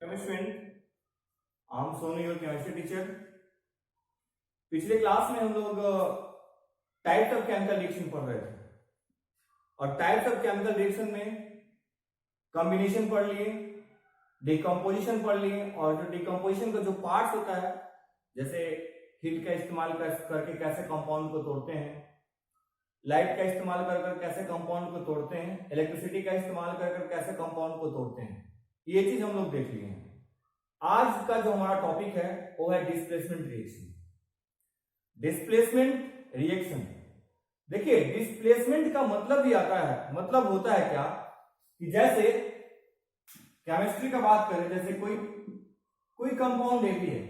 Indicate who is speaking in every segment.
Speaker 1: Student, I am Sonu your chemistry teacher. पिछले class में हम लोग टाइप्स ऑफ केमिकल रिएक्शन पढ़ रहे थे और टाइप्स ऑफ केमिकल रिएक्शन में कॉम्बिनेशन पढ़ लिए, डिकम्पोजिशन पढ़ लिए और जो डिकम्पोजिशन का जो पार्ट्स होता है, जैसे हीट का इस्तेमाल करके कैसे कंपाउंड को तोड़ते हैं, लाइट का इस्तेमाल कर कैसे कंपाउंड को तोड़ते हैं, इलेक्ट्रिसिटी का इस्तेमाल कर कैसे कंपाउंड को तोड़ते हैं, ये चीज हम लोग देख लिए हैं। आज का जो हमारा टॉपिक है वो है डिस्प्लेसमेंट रिएक्शन। डिस्प्लेसमेंट रिएक्शन, देखिए डिस्प्लेसमेंट का मतलब भी आता है, मतलब होता है क्या कि जैसे केमिस्ट्री का बात करें, जैसे कोई कंपाउंड ए भी है,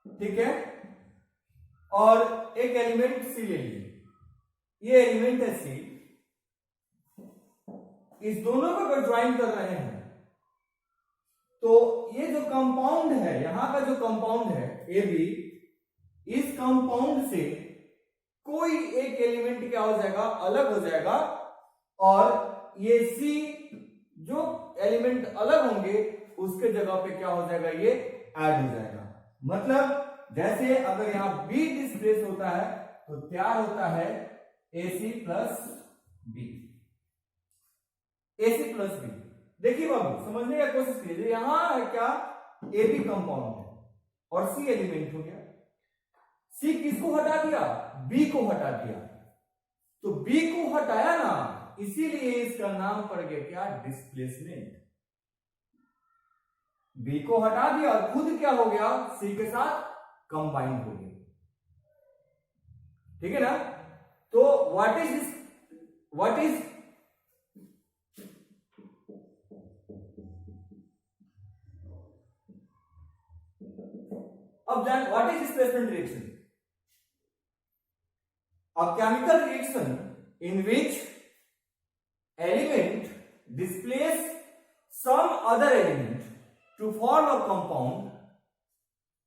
Speaker 1: ठीक है, और एक एलिमेंट सी ले लीजिए, ये एलिमेंट है सी, इस दोनों को अगर ज्वाइन कर रहे हैं तो ये जो कंपाउंड है, यहां का जो कंपाउंड है ए बी, इस कंपाउंड से कोई एक एलिमेंट क्या हो जाएगा, अलग हो जाएगा, और ये सी जो एलिमेंट अलग होंगे उसके जगह पे क्या हो जाएगा, ये ऐड हो जाएगा। मतलब जैसे अगर यहां बी डिस्प्लेस होता है तो क्या होता है, AC plus b, AC plus b. देखिए बाबू, समझने की कोशिश कीजिए, यहां है क्या, ए बी कंपाउंड है और सी एलिमेंट हो गया। सी किसको हटा दिया, बी को हटा दिया, तो बी को हटाया ना, इसीलिए इसका नाम पड़ गया क्या, डिस्प्लेसमेंट। बी को हटा दिया और खुद क्या हो गया, सी के साथ कंबाइन हो गया, ठीक है ना। तो what is this, what is, अब जान what is displacement reaction. A chemical reaction in which element displace some other element to form a compound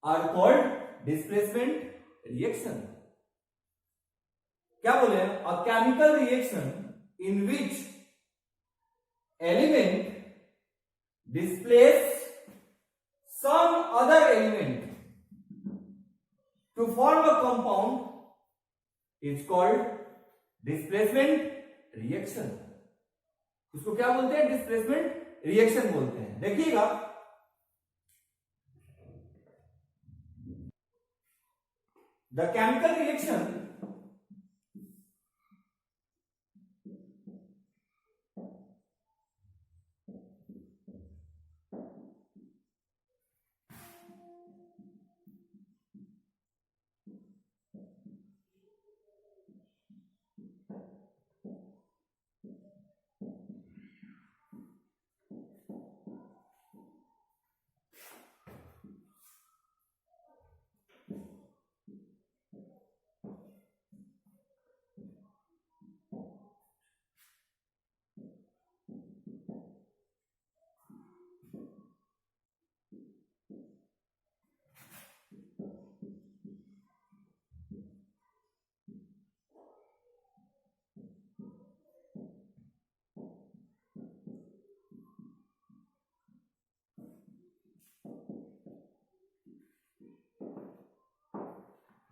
Speaker 1: are called displacement reaction. क्या बोले, a chemical reaction in which element displace some other element to form a compound is called displacement reaction. इसको क्या बोलते हैं, displacement reaction बोलते हैं। देखिएगा, the chemical reaction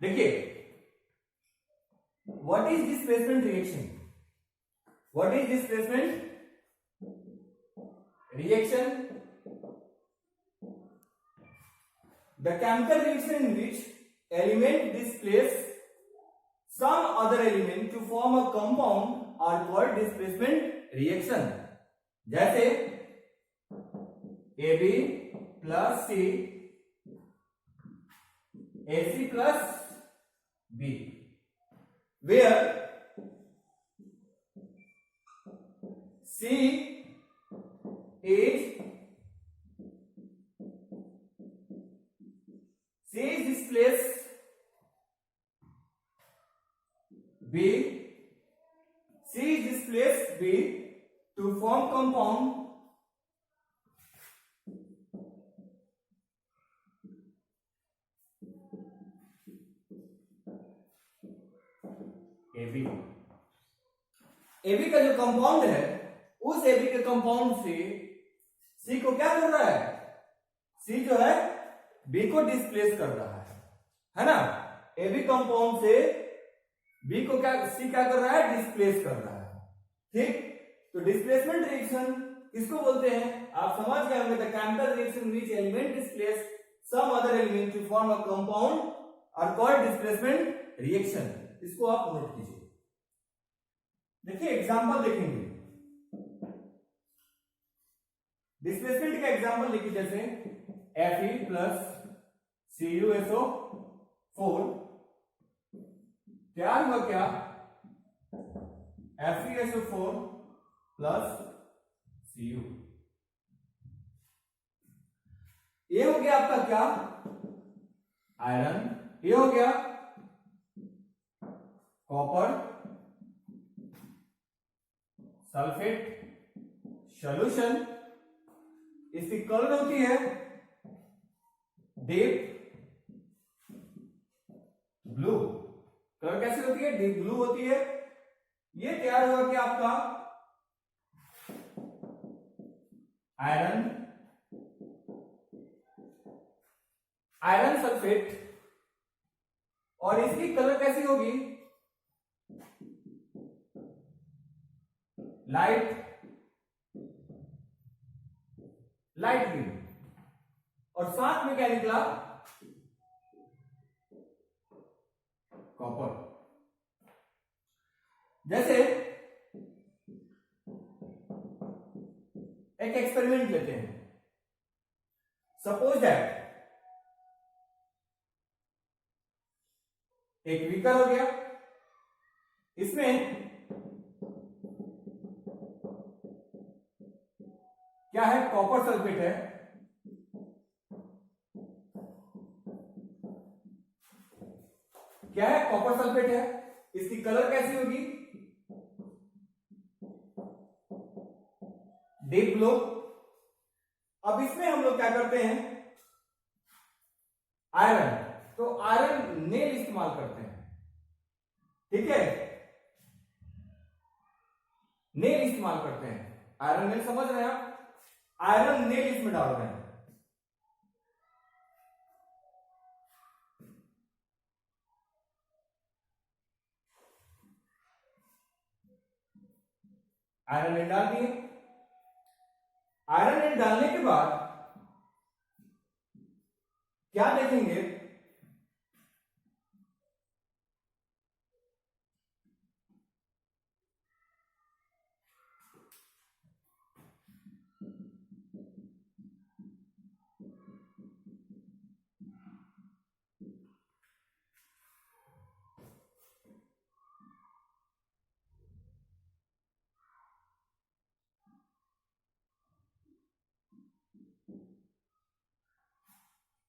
Speaker 1: देखिए, what is displacement reaction, what is displacement reaction, the chemical reaction in which element displace some other element to form a compound are called displacement reaction। जैसे AB plus C, AC plus B, where C is displaced B, C is displaced B to form compound AB। AB का जो compound है, उस AB के compound से सी को क्या कर रहा है, सी जो है बी को डिस्प्लेस कर रहा है ना। ए बी कंपाउंड से बी को क्या, सी क्या कर रहा है, डिस्प्लेस कर रहा है। ठीक, तो डिस्प्लेसमेंट रिएक्शन किसको बोलते हैं, आप समझ गए होंगे। The chemical reaction which element displace some other element to form a compound are called displacement reaction. इसको आप नोट कीजिए। देखिए एग्जांपल देखेंगे, डिस्प्लेसमेंट का एग्जांपल लिखिए, जैसे Fe प्लस CuSO4 तैयार हुआ क्या, FeSO4 प्लस Cu। ये हो गया आपका क्या, आयरन, ये हो गया कॉपर सल्फेट सॉल्यूशन। इसकी कलर होती है डीप ब्लू। कलर कैसे होती है, डीप ब्लू होती है। ये तैयार हुआ कि आपका आयरन, आयरन सल्फेट, और इसकी कलर कैसी होगी, लाइट लाइट ग्रीन। और साथ में क्या निकला, कॉपर। जैसे एक एक्सपेरिमेंट लेते हैं, सपोज दैट एक बीकर हो गया, इसमें क्या है, कॉपर सल्फेट है, क्या है, कॉपर सल्फेट है। इसकी कलर कैसी होगी, डीप ब्लू। अब इसमें हम लोग क्या करते हैं, आयरन, तो आयरन नेल इस्तेमाल करते हैं, ठीक है, नेल इस्तेमाल करते हैं। आयरन नेल समझ रहे हैं आप, आयरन नेल इसमें डाल रहे हैं। आयरन नेल डाल दिए। आयरन नेल डालने के बाद क्या देखेंगे,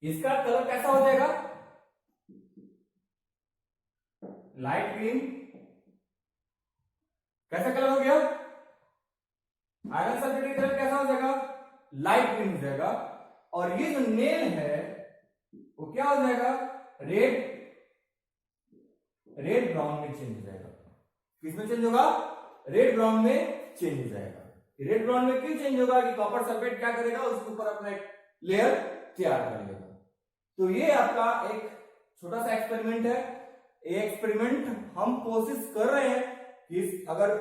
Speaker 1: इसका कलर कैसा हो जाएगा, लाइट ग्रीन। कैसा कलर हो गया, आयरन सल्फेट का कलर कैसा हो जाएगा, लाइट ग्रीन हो जाएगा। और ये जो नेल है वो क्या हो जाएगा, रेड, रेड ब्राउन में चेंज हो जाएगा। किसमें चेंज होगा, रेड ब्राउन में चेंज हो जाएगा। रेड ब्राउन में क्यों चेंज होगा, कि कॉपर सल्फेट क्या करेगा, उसके ऊपर अपना एक लेयर तैयार कर लेगा। तो ये आपका एक छोटा सा एक्सपेरिमेंट है। ये एक्सपेरिमेंट हम कोशिश कर रहे हैं कि अगर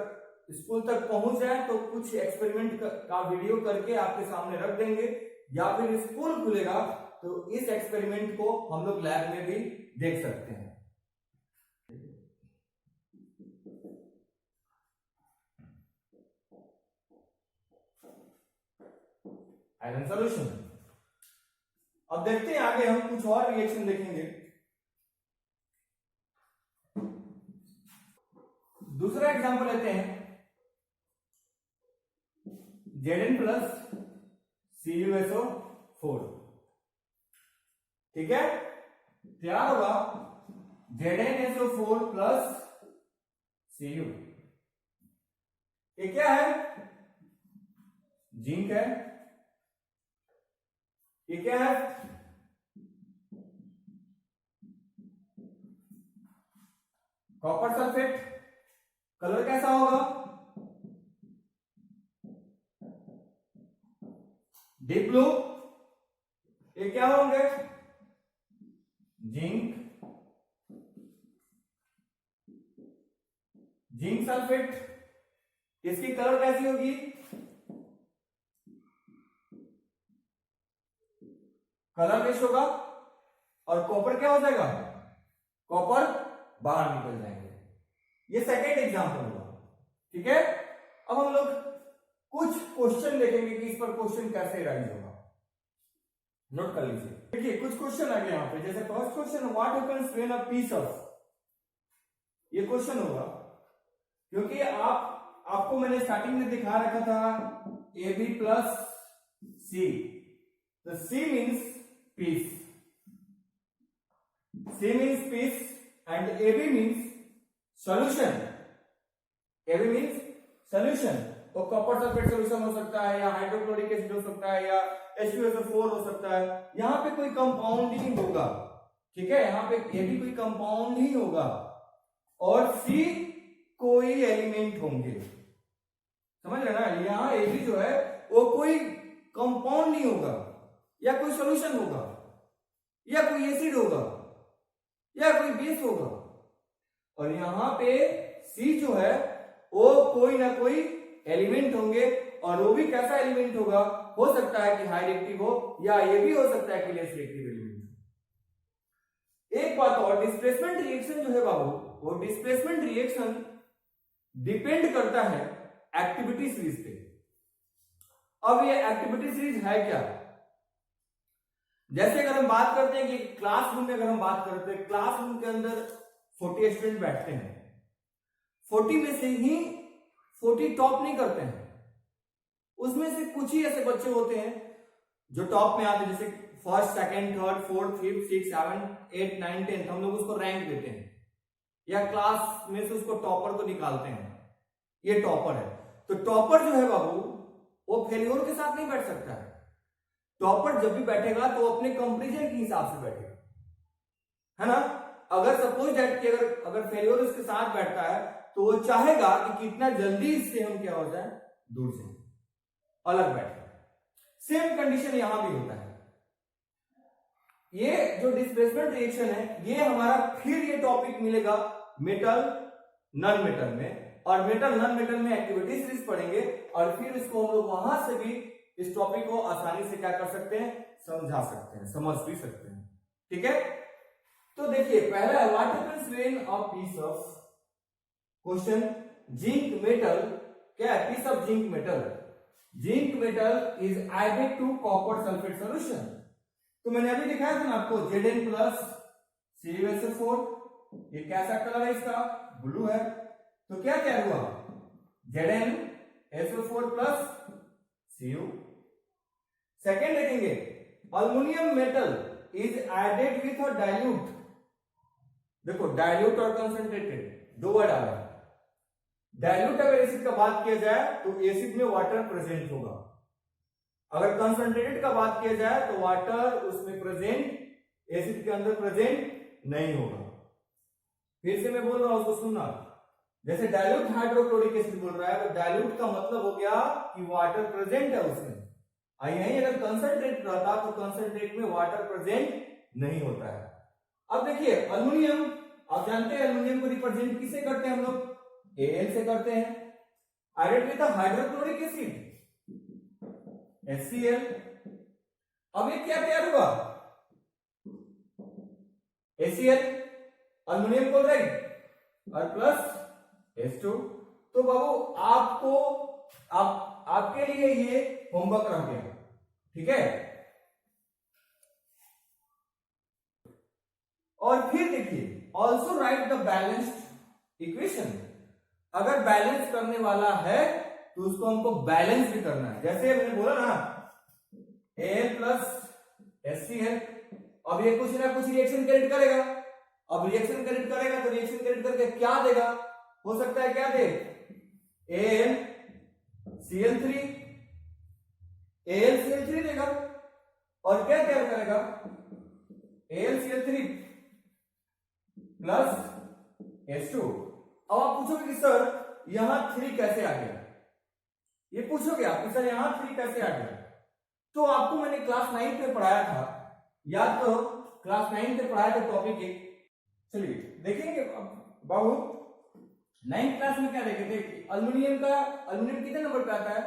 Speaker 1: स्कूल तक पहुंच जाए तो कुछ एक्सपेरिमेंट का वीडियो करके आपके सामने रख देंगे, या फिर स्कूल खुलेगा तो इस एक्सपेरिमेंट को हम लोग लैब में भी देख सकते हैं। Iron solution. अब देखते हैं आगे हम कुछ और रिएक्शन देखेंगे। दूसरा एग्जांपल लेते हैं, Zn प्लस CuSO4, ठीक है, तैयार होगा ZnSO4 प्लस Cu। ये क्या है, जिंक है। ये क्या है, कॉपर सल्फेट। कलर कैसा होगा, डीप ब्लू, ये क्या होंगे? Zinc, zinc sulphate. इसकी कलर कैसी होगी? कलरलेस होगा। और कॉपर क्या हो जाएगा? कॉपर बाहर निकल जाएंगे। ये सेकेंड एग्जांपल हुआ, ठीक है। अब हम लोग कुछ क्वेश्चन देखेंगे कि इस पर क्वेश्चन कैसे राइज होगा। नोट कर लीजिए। देखिए कुछ क्वेश्चन आ गए यहां पे। जैसे first question, what happens when a piece of, ये क्वेश्चन होगा क्योंकि आपको मैंने स्टार्टिंग में दिखा रखा था AB प्लस C, तो C means piece, C means piece and AB means solution. AB means solution. तो कॉपर सल्फेट सॉल्यूशन हो सकता है, या हाइड्रोक्लोरिक एसिड हो सकता है, या H2SO4 हो सकता है। यहां पे कोई कंपाउंड ही होगा, ठीक है। यहां पे AB कोई कंपाउंड ही होगा और C कोई एलिमेंट होंगे, समझ रहे ना। यहां AB जो है वो कोई कंपाउंड नहीं होगा, या कोई सॉल्यूशन होगा, या कोई एसिड होगा, या कोई बेस होगा। और यहां पे C जो है वो कोई ना कोई एलिमेंट होंगे, और वो भी कैसा एलिमेंट होगा? हो सकता है कि हाई रिएक्टिव हो, या ये भी हो सकता है कि लेस रिएक्टिव एलिमेंट। एक बात और, डिस्प्लेसमेंट रिएक्शन जो है बाबू, वो डिस्प्लेसमेंट रिएक्शन डिपेंड करता है एक्टिविटी सीरीज पे। अब ये एक्टिविटी सीरीज है क्या? जैसे अगर हम बात करते हैं कि क्लासरूम में, अगर हम बात करते हैं क्लासरूम के अंदर 40 स्टूडेंट बैठते हैं, 40 में से ही 40 टॉप नहीं करते हैं, उसमें से कुछ ही ऐसे बच्चे होते हैं जो टॉप में आते हैं। जैसे first, second, third, fourth, fifth, 6, 7, 8, 9, 10 हम लोग उसको रैंक देते हैं, या क्लास में से उसको टॉपर को निकालते हैं, ये टॉपर है। तो टॉपर जो है बाबू वो फेल्योर के साथ नहीं बैठ सकता है। टॉपर जब भी बैठेगा तो अपने कंपैरिजन के हिसाब से बैठेगा, है ना। अगर सपोज दैट कि अगर फेल्योर उसके साथ बैठता है तो वो चाहेगा कि कितना जल्दी इससे हम क्या हो जाए, दूर से अलग बैठे। सेम कंडीशन यहां भी होता है। ये जो डिस्प्लेसमेंट रिएक्शन है, ये हमारा फिर ये टॉपिक मिलेगा मेटल नॉन मेटल में, और मेटल नॉन मेटल में एक्टिविटी सीरीज पढ़ेंगे, और फिर इसको हम लोग वहां से भी इस टॉपिक को आसानी से क्या कर सकते हैं, समझा सकते हैं, समझ भी सकते हैं, ठीक है। तो देखिए पहला, what happens when a piece of, question, zinc metal, क्या है? Piece of zinc metal, zinc metal is added to copper sulphate solution. तो मैंने अभी दिखाया था ना आपको, Zn प्लस CuSO4, ये कैसा कलर है इसका? ब्लू है। तो क्या क्या हुआ? ZnSO4 plus Cu। सेकेंड देखेंगे, aluminium metal is added with a dilute. देखो डाइल्यूट और कंसंट्रेटेड दो वर्ड आ रहा है। डाइल्यूट अगर एसिड का बात किया जाए तो एसिड में वाटर प्रेजेंट होगा, अगर कंसंट्रेटेड का बात किया जाए तो वाटर उसमें प्रेजेंट, एसिड के अंदर प्रेजेंट नहीं होगा। फिर से मैं बोल रहा हूं, उसको सुनना। जैसे डाइल्यूट हाइड्रोक्लोरिक एसिड बोल रहा है, तो डाइल्यूट का मतलब हो गया कि वाटर प्रेजेंट है उसमें। यही अगर कंसंट्रेट रहता तो कंसंट्रेट में वाटर प्रेजेंट नहीं होता है। अब देखिए अल्युमिनियम, आप जानते हैं अल्युमिनियम को रिप्रेजेंट किससे करते हैं हम लोग? Al से करते हैं। Added with hydrochloric acid HCl। अब ये क्या तैयार हुआ? HCl, अल्युमिनियम क्लोराइड और प्लस H2। तो बाबू आपको आपके लिए ये होमवर्क रह गया, ठीक है। और फिर देखिए, also right the balanced equation. अगर बैलेंस करने वाला है तो उसको हमको बैलेंस भी करना है। जैसे मैंने बोला ना Al प्लस HCl, अब ये कुछ ना कुछ रिएक्शन क्रिएट करेगा। अब रिएक्शन क्रिएट करेगा तो रिएक्शन क्रिएट करके क्या देगा? हो सकता है क्या दे? AlCl3 देगा। और क्या तैयार करेगा? AlCl3 plus H2। अब आप पूछोगे कि सर यहां 3 कैसे आ गया? ये पूछोगे आप कि सर यहां 3 कैसे आ गया? तो आपको मैंने क्लास 9 पे पढ़ाया था, याद करो, क्लास 9 पे पढ़ाया था टॉपिक एक। चलिए देखेंगे बाबू, 9th क्लास में क्या देखे थे, अल्युमिनियम कितने नंबर पे आता है,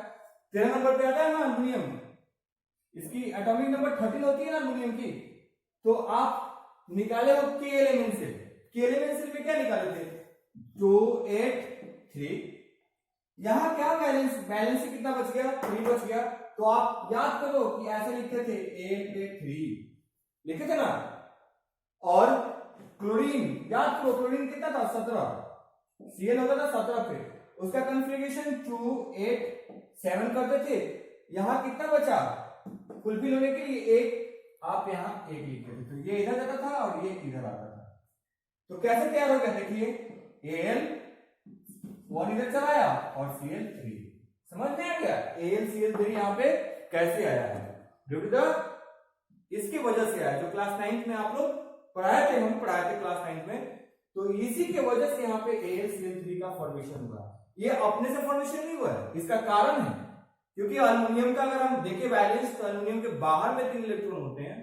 Speaker 1: 13 नंबर पे आता है ना अल्युमिनियम, इसकी एटॉमिक नंबर 13 होती है ना अल्युमिनियम की। तो आप निकाले हो के एलिमेंट से, में क्या निकाले थे, 2 8 3, यहां क्या बैलेंस से कितना बच गया, 3 बच गया। तो आप याद करो कि ऐसे लिखते थे 8 8 3 लिखे थे ना। और क्लोरीन याद करो, क्लोरीन कितना था, 17, Cl होता था 17 पे, उसका कॉन्फ़िगरेशन 2 8 7 करते थे। यहां कितना बचा फुलफिल होने के लिए, एक, आप यहां एक लिखते थे, तो ये इधर जाता था और ये इधर आता था। तो कैसे तैयार हो गया, देखिए Al1 इधर चला आया और Cl3, समझ में आ गया, AlCl3 यहां पे कैसे आया है, ड्यू टू द, इसकी वजह से आया, जो क्लास 9th में आप लोग हम पढ़ाए थे क्लास 9th में। तो इसी के वजह से यहाँ पे AlCl3 का फॉर्मेशन हुआ। ये अपने से फॉर्मेशन नहीं हुआ है, इसका कारण है क्योंकि अल्युमिनियम का अगर हम देखें बैलेंस, तो अल्युमिनियम के बाहर में 3 इलेक्ट्रॉन होते हैं,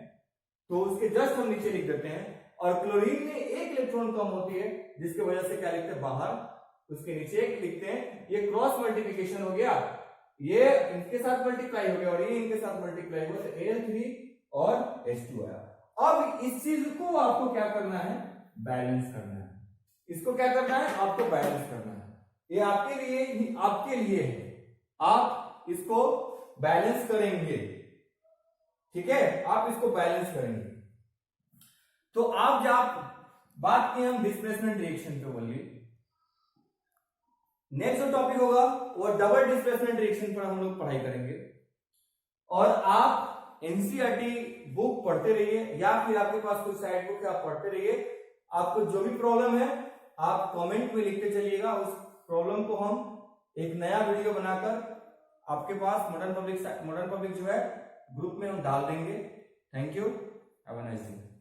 Speaker 1: तो उसके जस्ट हम नीचे लिख देते हैं। और क्लोरीन में 1 इलेक्ट्रॉन कम होती है, जिसकी वजह से क्या लिखते हैं, बाहर, उसके नीचे 1 लिखते हैं। ये क्रॉस मल्टीप्लिकेशन हो गया, ये इनके साथ मल्टीप्लाई हो गया और ये इनके साथ मल्टीप्लाई हुआ, तो Al3 और H2 आया। अब इस चीज को आपको क्या करना है, बैलेंस करना है। इसको क्या करना है, आपको बैलेंस करना है। ये आपके लिए है, आप इसको बैलेंस करेंगे, ठीक है, आप इसको बैलेंस करेंगे। तो आप जब बात की हम डिस्प्लेसमेंट रिएक्शन पे, बोलिए नेक्स्ट जो टॉपिक होगा वो डबल डिस्प्लेसमेंट रिएक्शन पर हम लोग पढ़ाई करेंगे। और आप एनसीईआरटी बुक पढ़ते रहिए या फिर आपके पास कोई साइड बुक है, आप पढ़ते रहिए। आपको जो भी प्रॉब्लम है आप कमेंट में लिखते चलिएगा, उस प्रॉब्लम को हम एक नया वीडियो बनाकर आपके पास मॉडर्न पब्लिक जो है ग्रुप में हम डाल देंगे। Thank you, have a nice day.